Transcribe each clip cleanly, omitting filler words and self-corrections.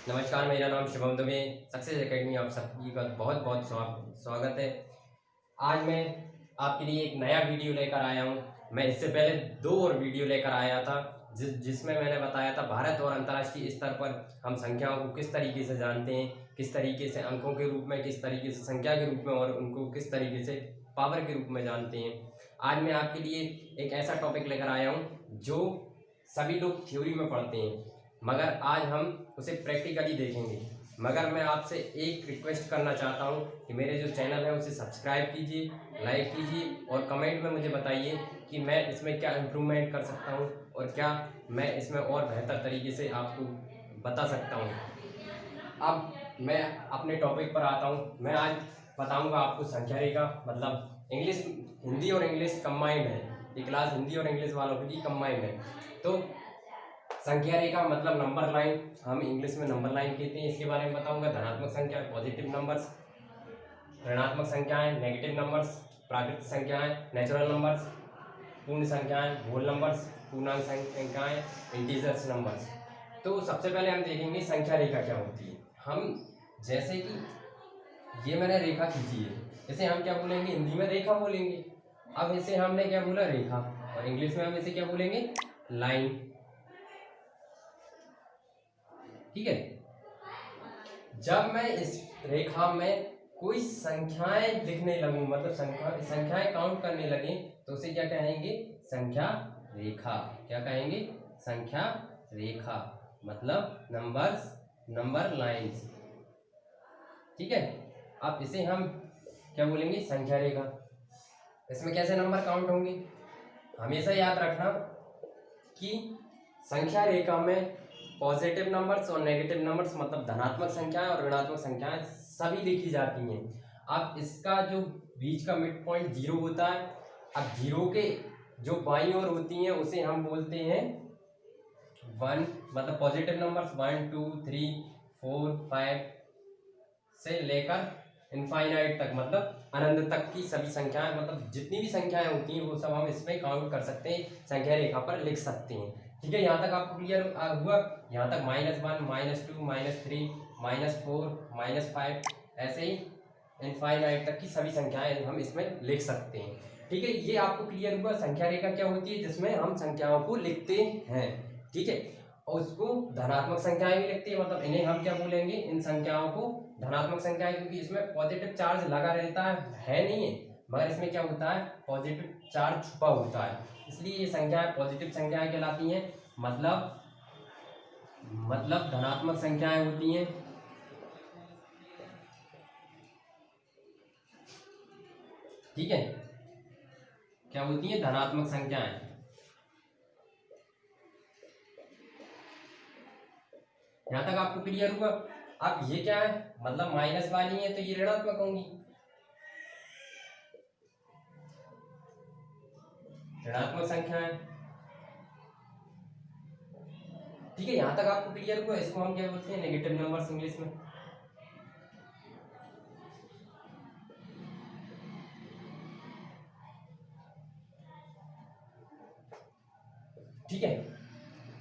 नमस्कार, मेरा नाम शुभम दुबे। सक्सेस एकेडमी आप सभी का बहुत बहुत स्वागत है। आज मैं आपके लिए एक नया वीडियो लेकर आया हूं। मैं इससे पहले 2 और वीडियो लेकर आया था जिसमें मैंने बताया था भारत और अंतर्राष्ट्रीय स्तर पर हम संख्याओं को किस तरीके से जानते हैं, किस तरीके से अंकों के रूप में, किस तरीके से संख्या के रूप में और उनको किस तरीके से पावर के रूप में जानते हैं। आज मैं आपके लिए एक ऐसा टॉपिक लेकर आया हूँ जो सभी लोग थ्योरी में पढ़ते हैं, मगर आज हम उसे प्रैक्टिकली देखेंगे। मगर मैं आपसे एक रिक्वेस्ट करना चाहता हूं कि मेरे जो चैनल है उसे सब्सक्राइब कीजिए, लाइक कीजिए और कमेंट में मुझे बताइए कि मैं इसमें क्या इम्प्रूवमेंट कर सकता हूं और क्या मैं इसमें और बेहतर तरीके से आपको बता सकता हूं। अब मैं अपने टॉपिक पर आता हूं। मैं आज बताऊंगा आपको संख्या रेखा, मतलब इंग्लिश, हिंदी और इंग्लिश कंबाइंड है। ये क्लास हिंदी और इंग्लिश वालों के लिए कंबाइंड है। तो संख्या रेखा मतलब नंबर लाइन, हम इंग्लिश में नंबर लाइन कहते हैं, इसके बारे में बताऊंगा। धनात्मक संख्या, पॉजिटिव नंबर्स, ऋणात्मक संख्याएं, नेगेटिव नंबर्स, प्राकृतिक संख्याएं, नेचुरल नंबर्स, पूर्ण संख्याएं, होल नंबर्स, पूर्णांक संख्याएं, इंटीजर्स नंबर्स। तो सबसे पहले हम देखेंगे संख्या रेखा क्या होती है। हम जैसे कि ये मैंने रेखा खींची है, इसे हम क्या बोलेंगे? हिंदी में रेखा बोलेंगे। अब इसे हमने क्या बोला? रेखा। और इंग्लिश में हम इसे क्या बोलेंगे? लाइन। ठीक है। जब मैं इस रेखा में कोई संख्याएं लिखने लगूं, मतलब संख्याएं काउंट करने लगे, तो उसे क्या कहेंगे? संख्या रेखा। क्या कहेंगे? संख्या रेखा, मतलब नंबर्स, नंबर लाइंस। ठीक है। अब इसे हम क्या बोलेंगे? संख्या रेखा। इसमें कैसे नंबर काउंट होंगे? हमेशा याद रखना कि संख्या रेखा में पॉजिटिव नंबर्स और नेगेटिव नंबर्स, मतलब धनात्मक संख्याएं और ऋणात्मक संख्याएं सभी लिखी जाती हैं। अब इसका जो बीच का मिड पॉइंट 0 होता है। अब 0 के जो बाईं ओर होती हैं उसे हम बोलते हैं 1, मतलब पॉजिटिव नंबर्स 1 2 3 4 5 से लेकर इनफाइनाइट तक, मतलब अनंत तक की सभी संख्याएं, मतलब जितनी भी संख्याएं होती हैं वो सब हम इसमें काउंट कर सकते हैं, संख्या रेखा पर लिख सकते हैं। ठीक है, यहाँ तक आपको क्लियर हुआ? यहाँ तक -1, -2, -3, -4, -5, ऐसे ही इनफाइनाइट तक की सभी संख्याएं हम इसमें लिख सकते हैं। ठीक है, ये आपको क्लियर हुआ संख्या रेखा क्या होती है, जिसमें हम संख्याओं को लिखते हैं। ठीक है, और उसको धनात्मक संख्याएं भी लिखते हैं, मतलब इन्हें हम क्या बोलेंगे? इन संख्याओं को धनात्मक संख्याएं, क्योंकि इसमें पॉजिटिव चार्ज लगा रहता है नहीं है, मगर इसमें क्या होता है? पॉजिटिव चार्ज छुपा होता है, इसलिए ये संख्याएं पॉजिटिव संख्याएं कहलाती हैं। मतलब धनात्मक संख्याएं होती हैं। ठीक है, क्या होती है? धनात्मक संख्याएं। यहां तक आपको क्लियर हुआ? अब ये क्या है? मतलब माइनस वाली है तो ये ऋणात्मक होंगी, ऋणात्मक संख्याएं। ठीक है, यहां तक आपको क्लियर हुआ? इसको हम क्या बोलते हैं? नेगेटिव नंबर्स इंग्लिश में। ठीक है,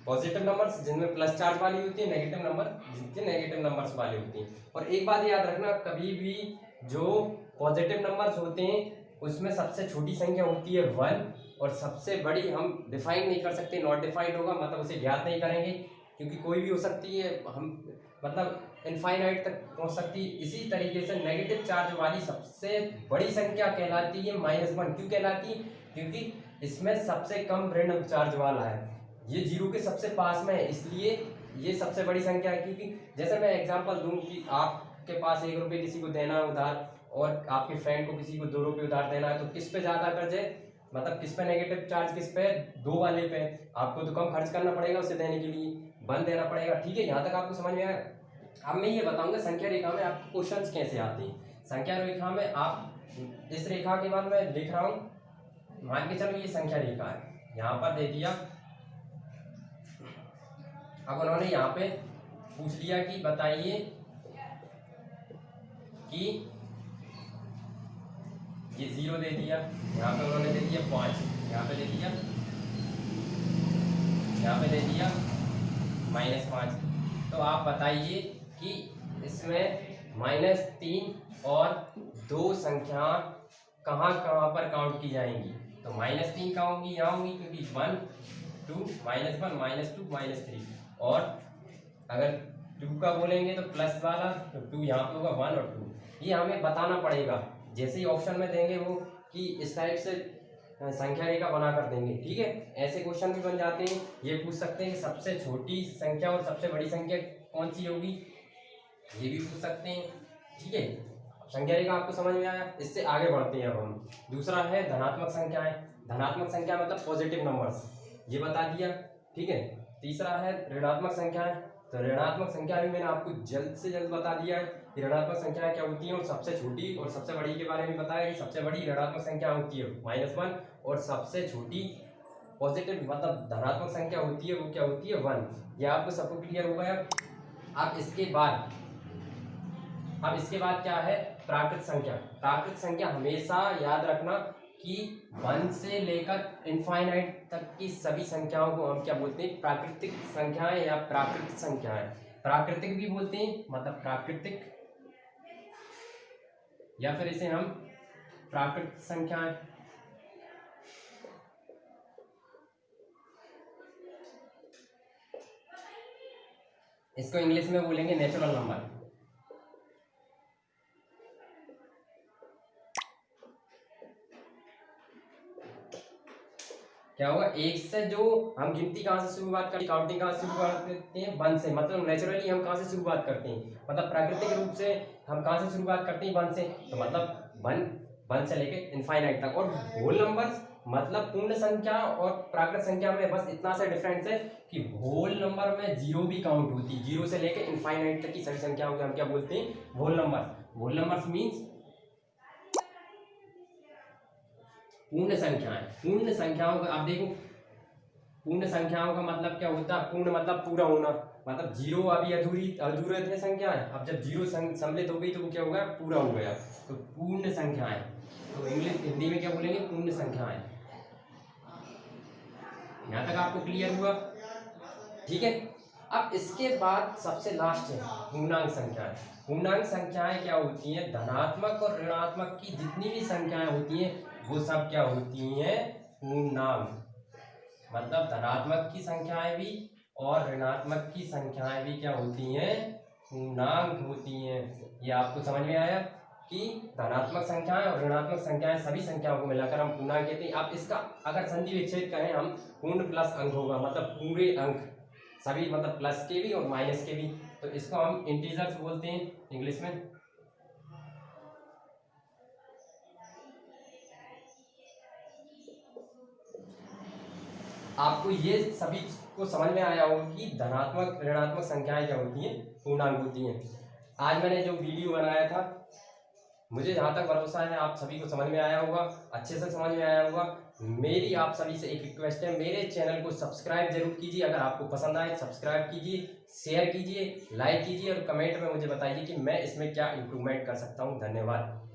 पॉजिटिव नंबर्स जिनमें प्लस चार्ज वाली होती है, नेगेटिव नंबर जिनके नेगेटिव नंबर्स वाली होती हैं। और एक बात याद रखना, कभी भी जो पॉजिटिव नंबर्स होते हैं उसमें सबसे छोटी संख्या होती है 1, और सबसे बड़ी हम डिफाइन नहीं कर सकते, नॉट डिफाइंड होगा, मतलब उसे ज्ञात नहीं करेंगे, क्योंकि कोई भी हो सकती है, हम मतलब इनफाइनाइट तक पहुंच सकती है। इसी तरीके से नेगेटिव चार्ज वाली सबसे बड़ी संख्या कहलाती है -1। क्यों कहलाती है? क्योंकि इसमें सबसे कम ऋण चार्ज वाला है, ये 0 के सबसे पास में है, इसलिए ये सबसे बड़ी संख्या है। क्योंकि जैसे मैं एग्जांपल दूं कि आपके पास 1 रुपये किसी को देना है उधार, और आपके फ्रेंड को किसी को 2 रुपये उधार देना है, तो किस पे ज़्यादा कर्ज है? मतलब किस पे नेगेटिव चार्ज, किस पे? 2 वाले पे। आपको तो कम खर्च करना पड़ेगा उसे देने के लिए, बंद देना पड़ेगा। ठीक है, यहाँ तक आपको समझ में आया? अब मैं ये बताऊंगा संख्या रेखा में आपको क्वेश्चंस कैसे आते हैं। संख्या रेखा में आप इस रेखा के बाद मैं लिख रहा हूँ, मान के चलो ये संख्या रेखा है, यहाँ पर दे दिया। अब उन्होंने यहाँ पे पूछ लिया कि बताइए कि ये 0 दे दिया, यहाँ पे उन्होंने दे दिया 5, यहाँ पे दे दिया, यहाँ पे दे दिया -5। तो आप बताइए कि इसमें -3 और 2 संख्या कहाँ कहाँ पर काउंट की जाएंगी। तो -3 कहाँ होंगी, यहाँ होंगी, क्योंकि 1 2 -1 -2 -3। और अगर 2 का बोलेंगे तो प्लस वाला, तो 2 यहाँ पे होगा, 1 और 2। ये हमें बताना पड़ेगा, जैसे ही ऑप्शन में देंगे वो कि इस टाइप से संख्या रेखा बना कर देंगे। ठीक है, ऐसे क्वेश्चन भी बन जाते हैं। ये पूछ सकते हैं कि सबसे छोटी संख्या और सबसे बड़ी संख्या कौन सी होगी, ये भी पूछ सकते हैं। ठीक है, संख्या रेखा आपको समझ में आया। इससे आगे बढ़ते हैं अब हम। दूसरा है धनात्मक संख्याएं। धनात्मक संख्या मतलब पॉजिटिव नंबर्स, ये बता दिया। ठीक है, तीसरा है ऋणात्मक संख्याएं। तो ऋणात्मक संख्या भी मैंने आपको जल्द से जल्द बता दिया है कि ऋणात्मक संख्याएं क्या होती हैं, और सबसे छोटी और सबसे बड़ी के बारे में बताया कि सबसे बड़ी ऋणात्मक संख्या होती है -1, और सबसे छोटी पॉजिटिव मतलब धनात्मक संख्या होती है वो क्या होती है, 1। ये आपको सबको क्लियर हो गया। अब इसके बाद क्या है, प्राकृत संख्या। प्राकृत संख्या हमेशा याद रखना कि 1 से लेकर इनफाइनाइट तक की सभी संख्याओं को हम क्या बोलते हैं, प्राकृतिक संख्याएं या प्राकृतिक संख्याएं। प्राकृतिक भी बोलते हैं, मतलब प्राकृतिक, या फिर इसे हम प्राकृतिक संख्याएं। इसको इंग्लिश में बोलेंगे नेचुरल नंबर। क्या होगा, एक से जो हम गिनती कहाँ से शुरुआत करते हैं, काउंटिंग कहाँ से शुरुआत करते हैं, 1 से। मतलब नेचुरली हम कहाँ से शुरुआत करते हैं, मतलब प्राकृतिक रूप से हम कहाँ से शुरुआत करते हैं, 1 से। तो मतलब 1 से लेके इनफाइनाइट तक। और होल नंबर्स मतलब पूर्ण संख्या और प्राकृत संख्या में बस इतना सा डिफरेंस है कि होल नंबर में 0 भी काउंट होती है। 0 से लेके इनफाइनाइट तक की सभी संख्याओं को हम क्या बोलते हैं, whole number. Whole numbers means पूर्ण संख्याएं। पूर्ण संख्याओं का आप देखो, पूर्ण संख्याओं का मतलब क्या होता है, पूर्ण मतलब पूरा होना। मतलब 0 अभी अधूरे थे संख्याएं, अब जब 0 सम्मिलित हो गई तो वो क्या होगा, पूरा हो गया। तो पूर्ण संख्याएं, तो हिंदी में क्या बोलेंगे, पूर्ण संख्याएं। यहां तक आपको क्लियर हुआ। ठीक है, अब इसके बाद सबसे लास्ट है पूर्णांक संख्याएं। पूर्णांक संख्याएं क्या होती हैं, धनात्मक और ऋणात्मक की जितनी भी संख्याएं होती हैं वो सब क्या होती हैं, पूर्णांक। मतलब धनात्मक की संख्याएं भी और ऋणात्मक की संख्याएं भी क्या होती हैं, पूर्णांक होती हैं। ये आपको समझ में आया कि धनात्मक संख्याएं और ऋणात्मक संख्याएं सभी संख्याओं को मिलाकर हम पूर्णांक कहते हैं। अब इसका अगर संधि विच्छेद करें हम, पूर्ण प्लस अंक होगा, मतलब पूरे अंक सभी, मतलब प्लस के भी और माइनस के भी। तो इसको हम इंटीजर्स बोलते हैं इंग्लिश में। आपको ये सभी को समझ में आया होगा कि धनात्मक ऋणात्मक संख्याएं क्या होती हैं, पूर्णांक होती हैं। आज मैंने जो वीडियो बनाया था, मुझे जहाँ तक भरोसा है आप सभी को समझ में आया होगा, अच्छे से समझ में आया होगा। मेरी आप सभी से एक रिक्वेस्ट है, मेरे चैनल को सब्सक्राइब जरूर कीजिए। अगर आपको पसंद आए सब्सक्राइब कीजिए, शेयर कीजिए, लाइक कीजिए और कमेंट में मुझे बताइए कि मैं इसमें क्या इम्प्रूवमेंट कर सकता हूँ। धन्यवाद।